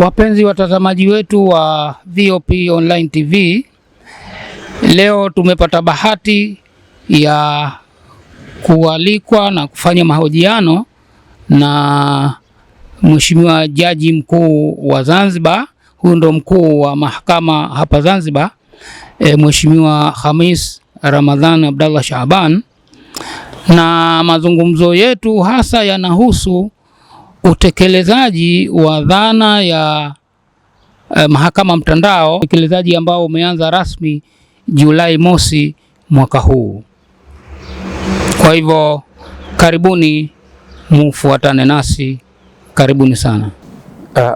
Wapenzi watazamaji wetu wa VOP Online TV, leo tumepata bahati ya kualikwa na kufanya mahojiano na Mheshimiwa Jaji Mkuu wa Zanzibar. Huyu ndo mkuu wa mahakama hapa Zanzibar, Mheshimiwa Khamis Ramadhan Abdallah Shaaban, na mazungumzo yetu hasa yanahusu utekelezaji wa dhana ya mahakama mtandao, utekelezaji ambao umeanza rasmi Julai mosi mwaka huu. Kwa hivyo karibuni, mufuatane nasi, karibuni sana.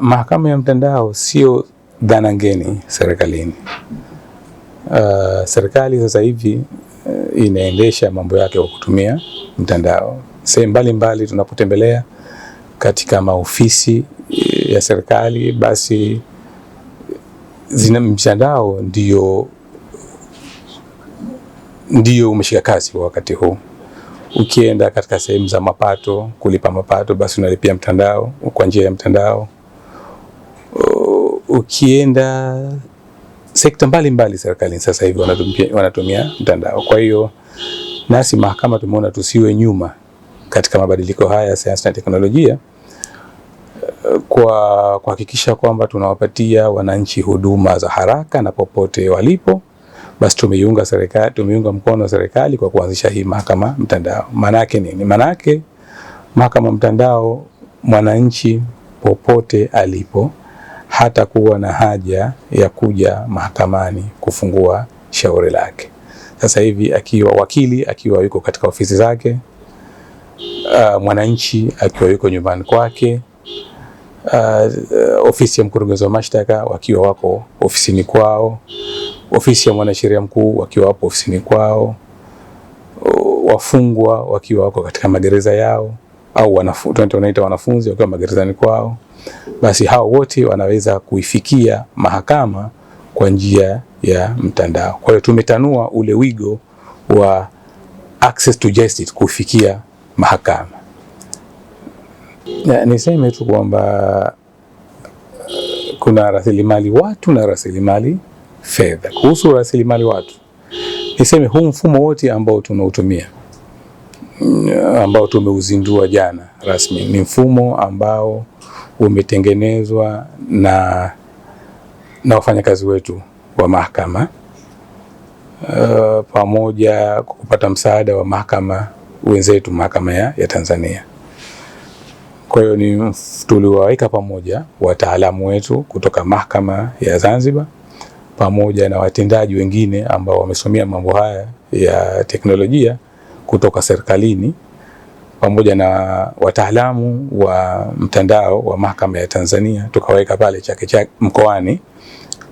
Mahakama ya mtandao sio dhana ngeni serikalini. Serikali sasa hivi inaendesha mambo yake kwa kutumia mtandao. Sehemu mbalimbali tunapotembelea katika maofisi ya serikali, basi mtandao ndio umeshika kasi kwa wakati huu. Ukienda katika sehemu za mapato, kulipa mapato, basi unalipia mtandao kwa njia ya mtandao. Ukienda sekta mbalimbali serikali sasa hivi wanatumia mtandao. Kwa hiyo nasi mahakama tumeona tusiwe nyuma katika mabadiliko haya ya sayansi na teknolojia, kwa kuhakikisha kwamba tunawapatia wananchi huduma za haraka na popote walipo. Basi tumeiunga mkono serikali kwa kuanzisha hii mahakama mtandao. Maana yake nini? Maana yake mahakama mtandao, mwananchi popote alipo hata kuwa na haja ya kuja mahakamani kufungua shauri lake. Sasa hivi akiwa wakili akiwa yuko katika ofisi zake, mwananchi akiwa yuko nyumbani kwake, ofisi ya mkurugenzi wa mashtaka wakiwa wako ofisini kwao, ofisi ya mwanasheria mkuu wakiwa wapo ofisini kwao, wafungwa wakiwa wako katika magereza yao, au wanaita wanafunzi wakiwa magerezani kwao, basi hao wote wanaweza kuifikia mahakama kwa njia ya mtandao. Kwa hiyo tumetanua ule wigo wa access to justice kufikia mahakama. Niseme tu kwamba kuna rasilimali watu na rasilimali fedha. Kuhusu rasilimali watu, niseme huu mfumo wote ambao tunautumia, ambao tumeuzindua jana rasmi, ni mfumo ambao umetengenezwa na wafanyakazi wetu wa mahakama, pamoja kupata msaada wa mahakama wenzetu, mahakama ya Tanzania. Kwa hiyo tuliwaweka pamoja wataalamu wetu kutoka mahakama ya Zanzibar pamoja na watendaji wengine ambao wamesomea mambo haya ya teknolojia kutoka serikalini, pamoja na wataalamu wa mtandao wa mahakama ya Tanzania, tukaweka pale Chake mkoani,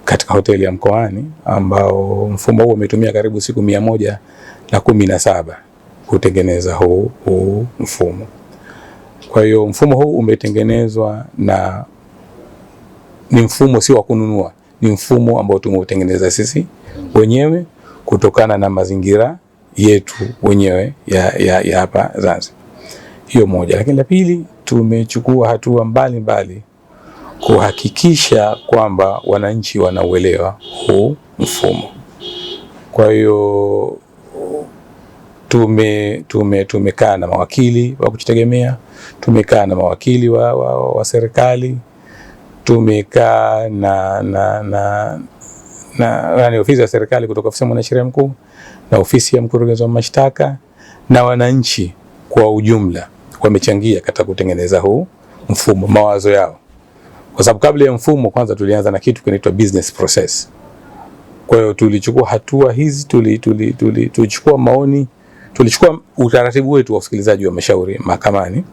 katika hoteli ya mkoani, ambao mfumo huu umetumia karibu siku 117 kutengeneza huu mfumo. Kwa hiyo mfumo huu umetengenezwa na ni mfumo si wa kununua, ni mfumo ambao tumeutengeneza sisi wenyewe kutokana na mazingira yetu wenyewe ya hapa Zanzibar. Hiyo moja. Lakini la pili, tumechukua hatua mbalimbali kuhakikisha kwamba wananchi wanauelewa huu mfumo. Kwa hiyo tumekaa na mawakili wa kujitegemea, tumekaa na mawakili wa serikali, tumekaa na ofisi ya serikali kutoka ofisi ya mwanasheria mkuu na ofisi ya mkurugenzi wa mashtaka, na wananchi kwa ujumla wamechangia katika kutengeneza huu mfumo, mawazo yao. Kwa sababu kabla ya mfumo, kwanza tulianza na kitu kinaitwa business process. Kwa hiyo tulichukua hatua hizi, tulichukua maoni, tulichukua utaratibu wetu wa usikilizaji wa mashauri mahakamani,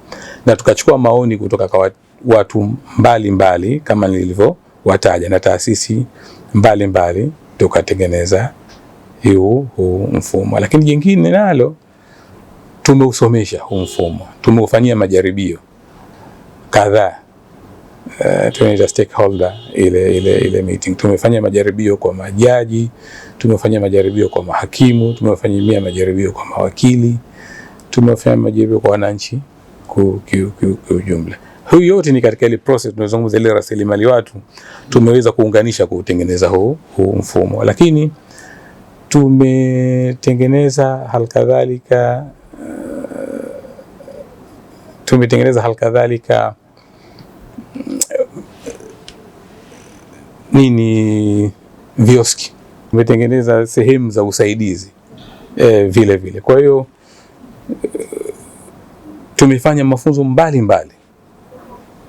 na tukachukua maoni kutoka kwa watu mbalimbali kama nilivyowataja, na taasisi mbalimbali, tukatengeneza huu mfumo. Lakini jingine nalo, tumeusomesha huu mfumo, tumeufanyia majaribio kadhaa. Tunaita stakeholder ile meeting. Tumefanya majaribio kwa majaji, tumefanya majaribio kwa mahakimu, tumefanyia majaribio kwa mawakili, tumefanya majaribio kwa wananchi kwa ujumla. Huyu yote ni katika ile process tunazungumza, ile rasilimali watu tumeweza kuunganisha kutengeneza huu mfumo, lakini tumetengeneza halikadhalika vioski, tumetengeneza sehemu za usaidizi vile vile. Kwa hiyo tumefanya mafunzo mbalimbali.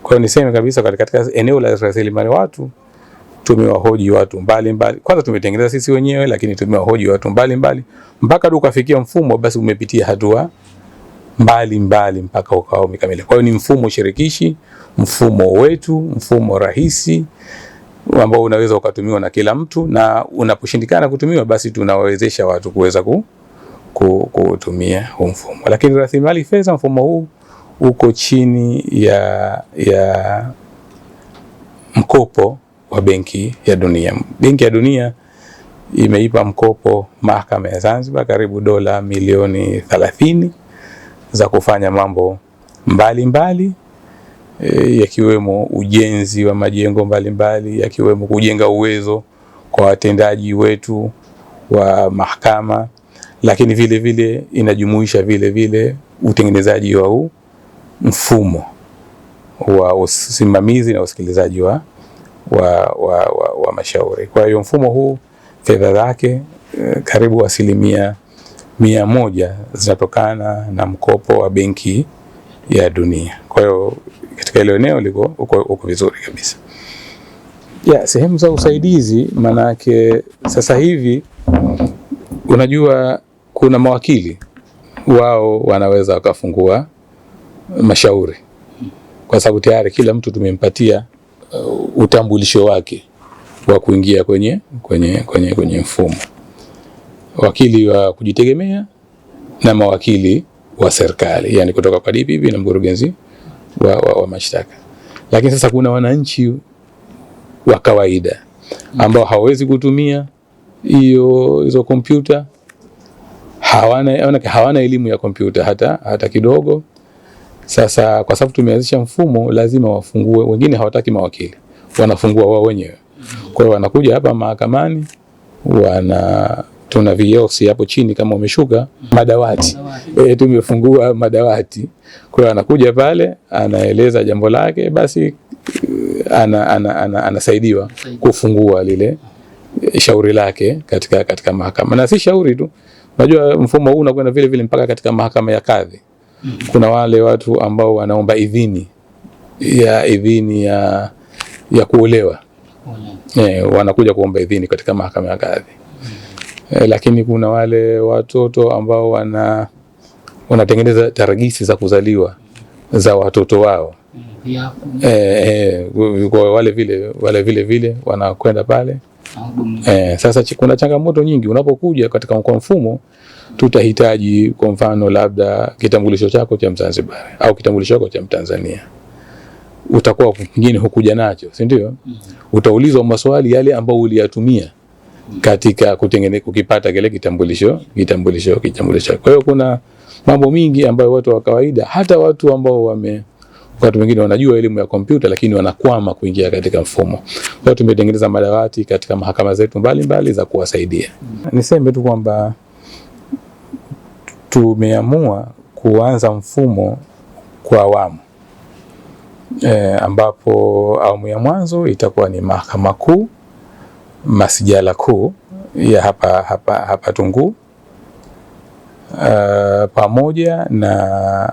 Kwa hiyo niseme kabisa katika eneo la rasilimali watu tumewahoji watu mbalimbali. Kwanza tumetengeneza sisi wenyewe, lakini tumewahoji watu mbalimbali mpaka tukafikia mfumo basi umepitia hatua mbalimbali mpaka ukao umekamilika. Kwa hiyo ni mfumo shirikishi, mfumo wetu, mfumo rahisi ambao unaweza ukatumiwa na kila mtu, na unaposhindikana kutumiwa basi tunawawezesha watu kuweza kutumia huu mfumo. Lakini rasilimali fedha, mfumo huu uko chini ya mkopo wa Benki ya Dunia. Benki ya Dunia imeipa mkopo Mahakama ya Zanzibar karibu dola milioni 30 za kufanya mambo mbalimbali yakiwemo ujenzi wa majengo mbalimbali, yakiwemo kujenga uwezo kwa watendaji wetu wa mahakama, lakini vile vile inajumuisha vile vile utengenezaji wa huu mfumo wa usimamizi na usikilizaji wa mashauri. Kwa hiyo mfumo huu fedha zake karibu 100% zinatokana na mkopo wa Benki ya Dunia. Kwa hiyo katika ile eneo uko vizuri kabisa. Sehemu za usaidizi, manake sasa hivi unajua kuna mawakili wao wanaweza wakafungua mashauri kwa sababu tayari kila mtu tumempatia utambulisho wake wa kuingia kwenye mfumo. Wakili wa kujitegemea na mawakili wa serikali, yani kutoka kwa DPP na mkurugenzi wa mashtaka. Lakini sasa kuna wananchi wa kawaida ambao hawawezi kutumia hizo kompyuta, hawana elimu ya kompyuta hata kidogo. Sasa kwa sababu tumeanzisha mfumo, lazima wafungue. Wengine hawataki mawakili, wanafungua wao wenyewe. Kwa hiyo wanakuja hapa mahakamani, tuna viosi hapo chini kama umeshuka madawati. Tumefungua madawati. Kwa hiyo anakuja pale, anaeleza jambo lake, basi anasaidiwa kufungua lile shauri lake katika mahakama. Na si shauri tu. Unajua mfumo huu unakwenda vile vile mpaka katika mahakama ya kadhi. Kuna wale watu ambao wanaomba idhini ya kuolewa. Wanakuja kuomba idhini katika mahakama ya kadhi. Lakini kuna wale watoto ambao wanatengeneza taragisi za kuzaliwa za watoto wao. Kwa wale vile wanakwenda pale. Sasa kuna changamoto nyingi unapokuja katika mfumo. Tutahitaji kwa mfano labda kitambulisho chako cha Mzanzibari au kitambulisho chako cha Mtanzania. Utakuwa pengine hukuja nacho, si ndio? Utaulizwa maswali yale ambayo uliyatumia katika kukipata kile kitambulisho. Kwa hiyo kuna mambo mingi ambayo watu wa kawaida, hata watu ambao wakati wengine wanajua elimu ya kompyuta lakini wanakwama kuingia katika mfumo. Kwa hiyo tumetengeneza madawati katika mahakama zetu mbalimbali za kuwasaidia. Niseme tu kwamba tumeamua kuanza mfumo kwa awamu. Ambapo awamu ya mwanzo itakuwa ni Mahakama Kuu, masijala kuu ya hapa Tunguu, pamoja na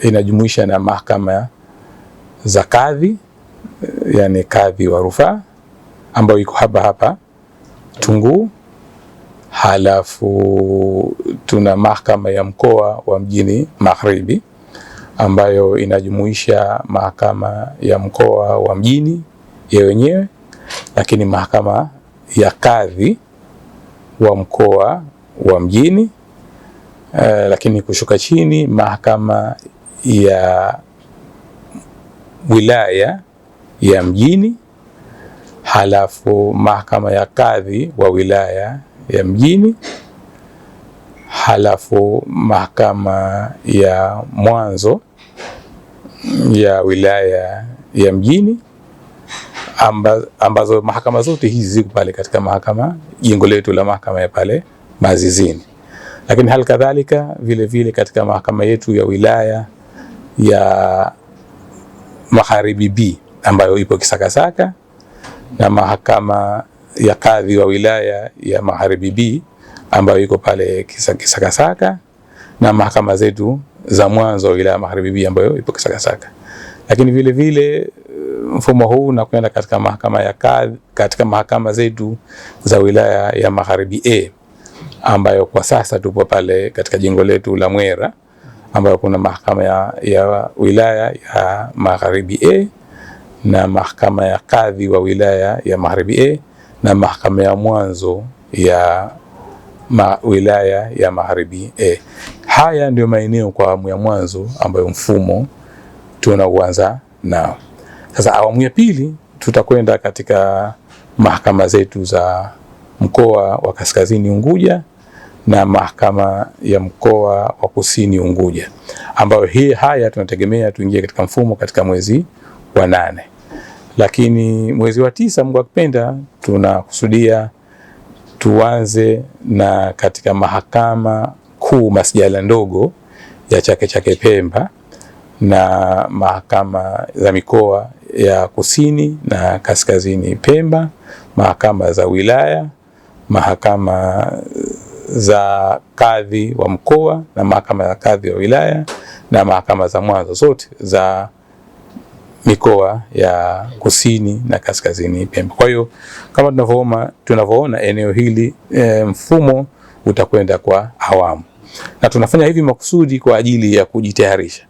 inajumuisha na mahakama za kadhi, yani kadhi wa rufaa ambayo iko hapa Tunguu. Halafu tuna mahakama ya mkoa wa Mjini Magharibi ambayo inajumuisha mahakama ya mkoa wa Mjini yenyewe, lakini mahakama ya kadhi wa mkoa wa Mjini, lakini kushuka chini mahakama ya wilaya ya Mjini, halafu mahakama ya kadhi wa wilaya ya Mjini, halafu mahakama ya mwanzo ya wilaya ya Mjini ambazo mahakama zote hizi ziko pale katika jengo letu la mahakama ya pale Mazizini. Lakini hali kadhalika vile vile katika mahakama yetu ya wilaya ya Magharibi B ambayo ipo Kisakasaka, na mahakama ya kadhi wa wilaya ya Magharibi B ambayo iko pale Kisakasaka, na mahakama zetu za mwanzo wa wilaya ya Magharibi B ambayo ipo Kisakasaka. Lakini vile vile mfumo huu unakwenda katika mahakama ya kadhi, katika mahakama zetu za wilaya ya Magharibi A ambayo kwa sasa tupo pale katika jengo letu la Mwera, ambayo kuna mahakama ya wilaya ya Magharibi A na mahakama ya kadhi wa wilaya ya Magharibi A na mahakama ya mwanzo ya wilaya ya Magharibi A. Haya ndio maeneo kwa awamu ya mwanzo ambayo mfumo tunauanza nao. Sasa awamu ya pili tutakwenda katika mahakama zetu za mkoa wa Kaskazini Unguja na mahakama ya mkoa wa Kusini Unguja, ambayo haya tunategemea tuingie katika mfumo katika mwezi wa 8. Lakini mwezi wa 9 Mungu akipenda tunakusudia tuanze na katika mahakama kuu masjala ndogo ya Chake Chake Pemba na mahakama za mikoa ya Kusini na Kaskazini Pemba, mahakama za wilaya, mahakama za kadhi wa mkoa na mahakama ya kadhi wa wilaya na mahakama za mwanzo zote za mikoa ya Kusini na Kaskazini Pemba. Kwa hiyo kama tunavyoona eneo hili mfumo utakwenda kwa awamu, na tunafanya hivi makusudi kwa ajili ya kujitayarisha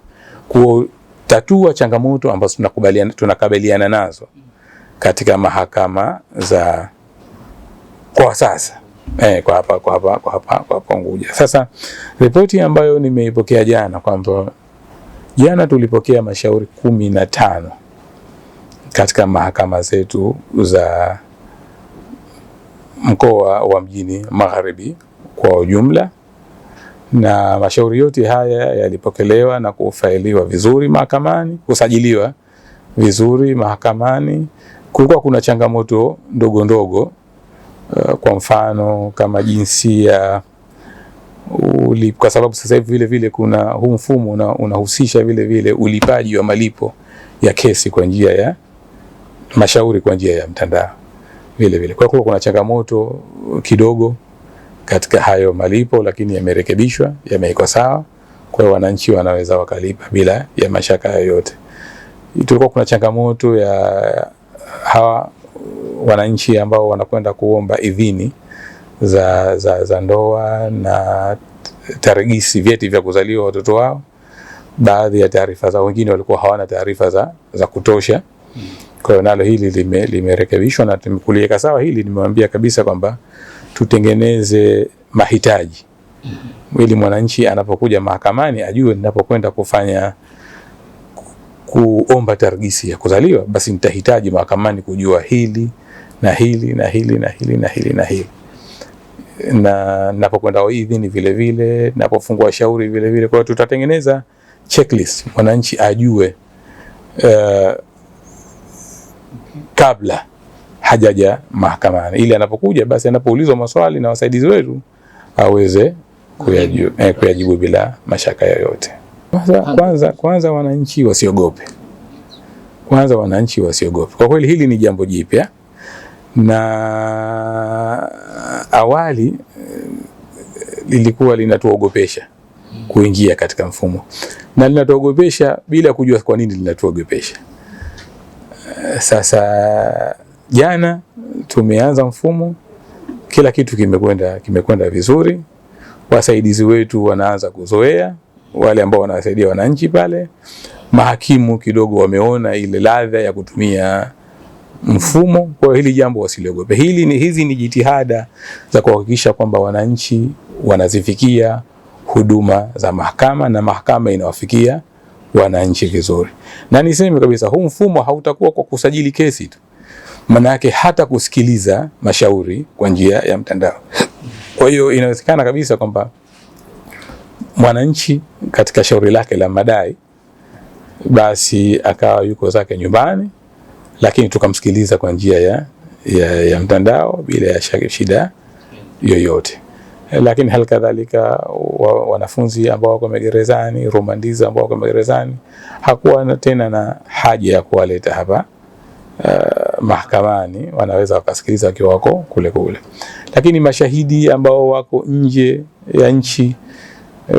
kutatua changamoto ambazo tunakabiliana nazo katika mahakama za kwa sasa kwa hapa Unguja. Sasa ripoti ambayo nimeipokea jana kwamba jana tulipokea mashauri 15 katika mahakama zetu za mkoa wa Mjini Magharibi kwa ujumla, na mashauri yote haya yalipokelewa na kufailiwa vizuri mahakamani, kusajiliwa vizuri mahakamani. Kulikuwa kuna changamoto ndogo ndogo, kwa mfano kama jinsia kwa sababu sasa hivi vile vile kuna huu mfumo unahusisha vile vile ulipaji wa malipo ya kesi kwa njia ya mashauri kwa njia ya mtandao vile vile. Kwa hiyo kuna changamoto kidogo katika hayo malipo, lakini yamerekebishwa, yamewekwa sawa, kwa hiyo wananchi wanaweza wakalipa bila ya mashaka yoyote. Tulikuwa kuna changamoto ya hawa wananchi ambao wanakwenda kuomba idhini za ndoa na tarigisi, vyeti vya kuzaliwa watoto wao. Baadhi ya taarifa za wengine walikuwa hawana taarifa za kutosha. Kwa hiyo nalo hili limerekebishwa na tumekuliweka sawa. Hili nimewambia kabisa kwamba tutengeneze mahitaji ili mwananchi anapokuja mahakamani ajue ninapokwenda kuomba tarigisi ya kuzaliwa, basi nitahitaji mahakamani kujua hili na hili na hili na hili na hili na hili, na napokwenda idhini vile vile, napofungua shauri vile vile. Kwa hiyo tutatengeneza checklist mwananchi ajue kabla hajaja mahakamani, ili anapokuja basi anapoulizwa maswali na wasaidizi wetu aweze kuyajibu bila mashaka yoyote. Kwanza wananchi wasiogope. Kwa kweli hili ni jambo jipya, na awali lilikuwa linatuogopesha kuingia katika mfumo, na linatuogopesha bila kujua kwa nini linatuogopesha. Sasa jana tumeanza mfumo, kila kitu kimekwenda vizuri, wasaidizi wetu wanaanza kuzoea, wale ambao wanawasaidia wananchi pale, mahakimu kidogo wameona ile ladha ya kutumia mfumo. Kwa hili jambo wasiliogope. Hizi ni jitihada za kuhakikisha kwamba wananchi wanazifikia huduma za mahakama na mahakama inawafikia wananchi vizuri. Na niseme kabisa, huu mfumo hautakuwa kwa kusajili kesi tu, maana yake hata kusikiliza mashauri kwa njia ya mtandao. Kwa hiyo inawezekana kabisa kwamba mwananchi katika shauri lake la madai basi akawa yuko zake nyumbani, lakini tukamsikiliza kwa njia ya mtandao bila ya shida yoyote. Lakini hali kadhalika wanafunzi ambao wako magerezani, romandiza ambao wako magerezani, hakuwa tena na haja ya kuwaleta hapa mahakamani, wanaweza wakasikiliza wakiwa wako kule kule. Lakini mashahidi ambao wako nje ya nchi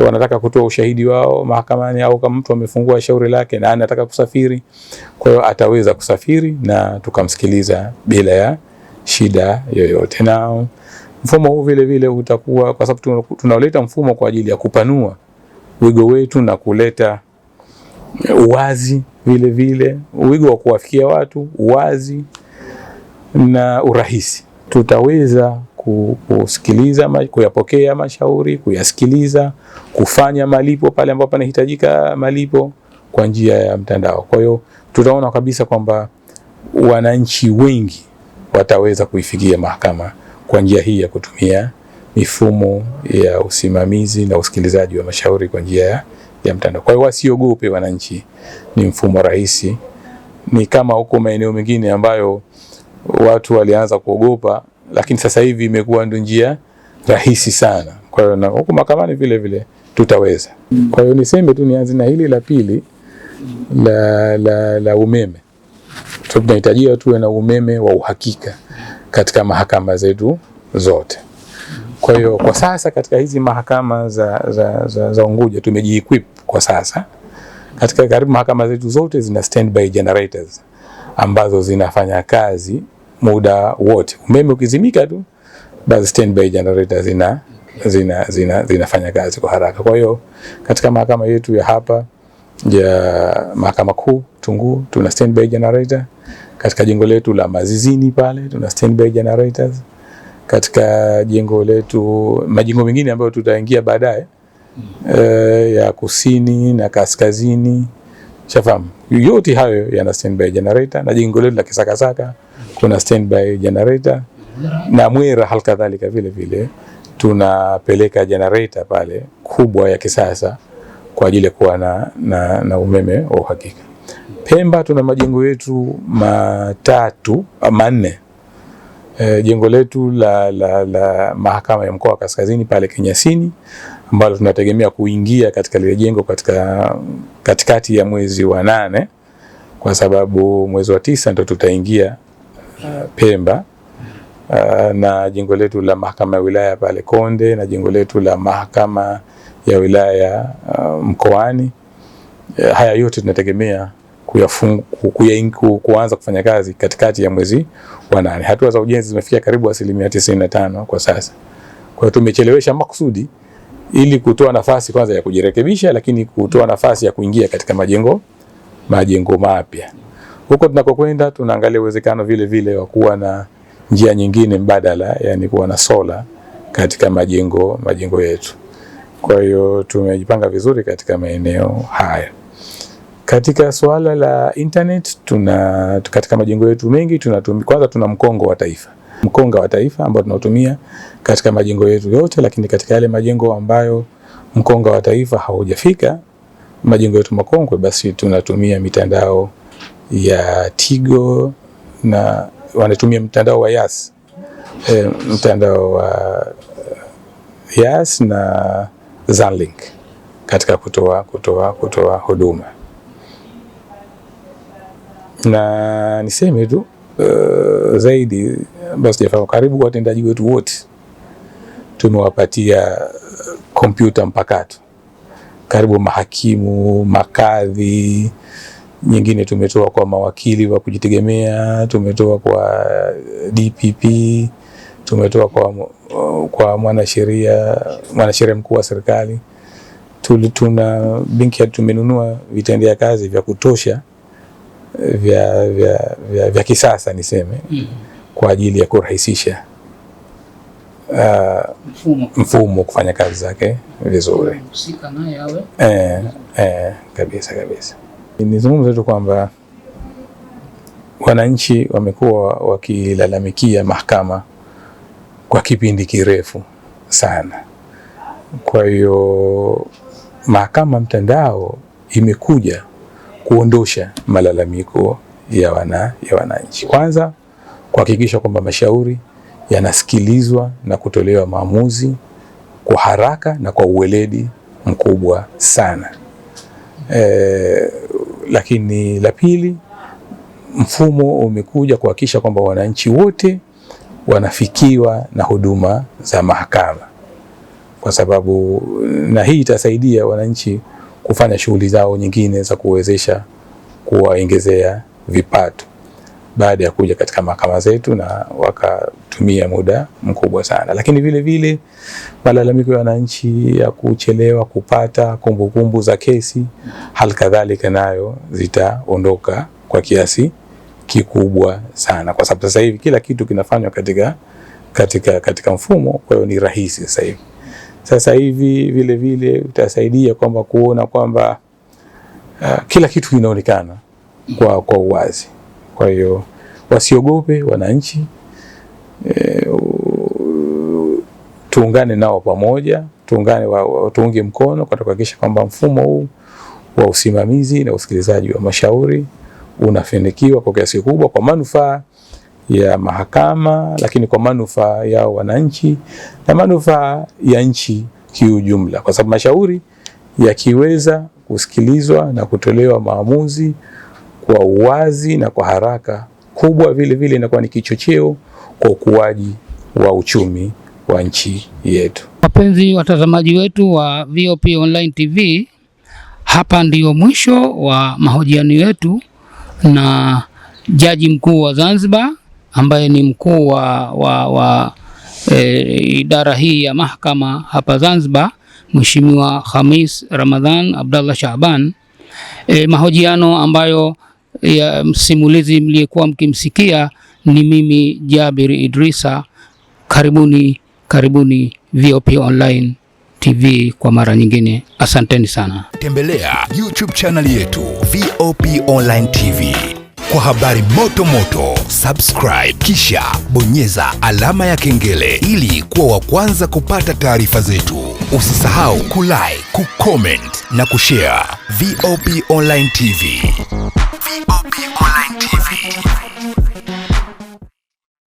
wanataka kutoa ushahidi wao mahakamani, au kama mtu amefungua shauri lake na anataka kusafiri, kwa hiyo ataweza kusafiri na tukamsikiliza bila ya shida yoyote. Na mfumo huu vile vile utakuwa, kwa sababu tunaleta mfumo kwa ajili ya kupanua wigo wetu na kuleta uwazi, vile vile wigo wa kuwafikia watu, uwazi na urahisi. Tutaweza kusikiliza, kuyapokea mashauri, kuyasikiliza, kufanya malipo pale ambapo panahitajika malipo kwa njia ya mtandao. Kwa hiyo tutaona kabisa kwamba wananchi wengi wataweza kuifikia mahakama kwa njia hii ya kutumia mifumo ya usimamizi na usikilizaji wa mashauri kwa njia ya mtandao. Kwa hiyo wasiogope wananchi, ni mfumo rahisi. Ni kama huko maeneo mengine ambayo watu walianza kuogopa, lakini sasa hivi imekuwa ndio njia rahisi sana. Kwa hiyo na huko mahakamani vile vile tutaweza. Kwa hiyo niseme tu, nianze na hili la pili la umeme. Tunahitajia tuwe na umeme wa uhakika katika zetu zote. Kwa hiyo kwa sasa katika hizi mahakama za Unguja tumeji-equip kwa sasa. Katika karibu mahakama zetu zote zina standby generators ambazo zinafanya kazi muda wote. Umeme ukizimika tu, basi standby generators zinafanya kazi kwa haraka. Kwa hiyo katika mahakama yetu ya hapa ya Mahakama Kuu Tunguu tuna standby generator. Katika jengo letu la Mazizini pale tuna standby generators. Katika jengo letu, majengo mengine ambayo tutaingia baadaye ya kusini na kaskazini, shafahamu, yote hayo yana standby generator. Na jengo letu la Kisakasaka kuna standby generator, na Mwera halikadhalika vile vile tunapeleka generator pale kubwa ya kisasa kwa ajili ya kuwa na umeme wa uhakika. Pemba tuna majengo yetu manne. Jengo letu la mahakama ya mkoa wa Kaskazini pale Kinyasini, ambalo tunategemea kuingia katika lile jengo katikati ya mwezi wa 8, kwa sababu mwezi wa 9 ndo tutaingia Pemba. Na jengo letu la mahakama ya wilaya pale Konde, na jengo letu la mahakama ya wilaya Mkoani. Haya yote tunategemea kuanza kufanya kazi katikati ya mwezi wa 8. Hatua za ujenzi zimefika karibu 95% kwa sasa. Kwa hiyo tumechelewesha makusudi ili kutoa nafasi kwanza ya kujirekebisha, lakini kutoa nafasi ya kuingia katika majengo mapya. Huko tunakokwenda tunaangalia uwezekano vile vile wa kuwa na njia nyingine mbadala, yani kuwa na sola katika majengo yetu. Kwa hiyo tumejipanga vizuri katika maeneo haya. Katika suala la internet katika majengo yetu mengi kwanza tuna mkonga wa taifa ambao tunautumia katika majengo yetu yote, lakini katika yale majengo ambayo mkonga wa taifa haujafika, majengo yetu makongwe, basi tunatumia mitandao ya Tigo na wanatumia mtandao wa Yas. Mtandao wa Yas na Zanlink katika kutoa huduma. Na niseme tu zaidi, basi jafahamu, karibu watendaji wetu wote tumewapatia kompyuta mpakato. Karibu mahakimu, makadhi, nyingine tumetoa kwa mawakili wa kujitegemea, tumetoa kwa DPP, tumetoa kwa mwanasheria mkuu wa serikali. Tuna benki, tumenunua vitendea kazi vya kutosha vya kisasa niseme, kwa ajili ya kurahisisha mfumo kufanya kazi zake vizuri. Kabisa. Nizungumze tu kwamba wananchi wamekuwa wakilalamikia mahakama kwa kipindi kirefu sana. Kwa hiyo mahakama mtandao imekuja kuondosha malalamiko ya wananchi. Kwanza, kuhakikisha kwamba mashauri yanasikilizwa na kutolewa maamuzi kwa haraka na kwa uweledi mkubwa sana. Lakini la pili, mfumo umekuja kuhakikisha kwamba wananchi wote wanafikiwa na huduma za mahakama, kwa sababu na hii itasaidia wananchi kufanya shughuli zao nyingine za kuwezesha kuwaongezea vipato baada ya kuja katika mahakama zetu na wakatumia muda mkubwa sana. Lakini vile vile malalamiko ya wananchi ya kuchelewa kupata kumbukumbu za kesi, hali kadhalika nayo zitaondoka kwa kiasi kikubwa sana, kwa sababu sasa hivi kila kitu kinafanywa katika mfumo. Kwa hiyo ni rahisi sasa hivi. Sasa hivi vile vile utasaidia kwamba kuona kwamba kila kitu kinaonekana kwa uwazi. Kwa hiyo wasiogope wananchi, tuungane nao pamoja, tuunge mkono kwa kuhakikisha kwamba mfumo huu wa usimamizi na usikilizaji wa mashauri unafanikiwa kwa kiasi kubwa, kwa manufaa ya mahakama, lakini kwa manufaa ya wananchi na manufaa ya nchi kiujumla, kwa sababu mashauri yakiweza kusikilizwa na kutolewa maamuzi kwa uwazi na kwa haraka kubwa, vile vile inakuwa ni kichocheo kwa ukuaji wa uchumi wa nchi yetu. Wapenzi watazamaji wetu wa VOP Online TV, hapa ndio mwisho wa mahojiano yetu na Jaji Mkuu wa Zanzibar ambaye ni mkuu wa idara hii ya mahakama hapa Zanzibar, Mheshimiwa Khamis Ramadhan Abdallah Shaaban. Mahojiano ambayo ya msimulizi mliyekuwa mkimsikia ni mimi Jabir Idrisa. Karibuni VOP Online TV kwa mara nyingine. Asanteni sana. Tembelea YouTube channel yetu VOP Online TV kwa habari moto moto. Subscribe kisha bonyeza alama ya kengele ili kuwa wa kwanza kupata taarifa zetu. Usisahau kulike, kucomment na kushare. VOP Online TV.